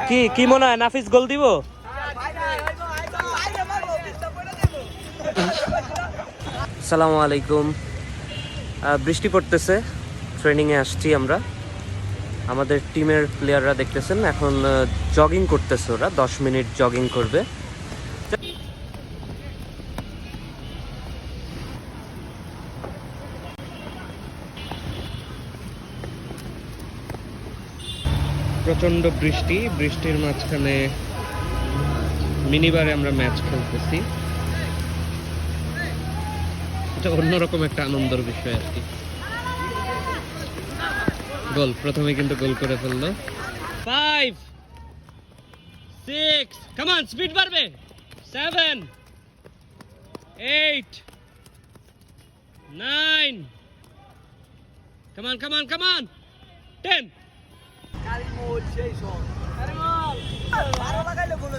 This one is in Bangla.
কি কি মনে হয় নাফিস গোল দিব? আসসালামু আলাইকুম। বৃষ্টি পড়তেছে, ট্রেনিংয়ে আসছি আমরা। আমাদের টিমের প্লেয়াররা দেখতেছেন এখন জগিং করতেছে, ওরা 10 মিনিট জগিং করবে। প্রচন্ড বৃষ্টি, বৃষ্টির মাঝখানে মিনিবারে আমরা ম্যাচ খেলতেছি। এটা অন্যরকম একটা আনন্দের বিষয় আর কি। গোল, প্রথমে কিন্তু গোল করে ফেললো। 5 6 কাম অন, স্পিড বাড়বে। 7 8 9 come on come on come on 10। Karimul সেই সব কারিমুল 12 লাগাইলে গোল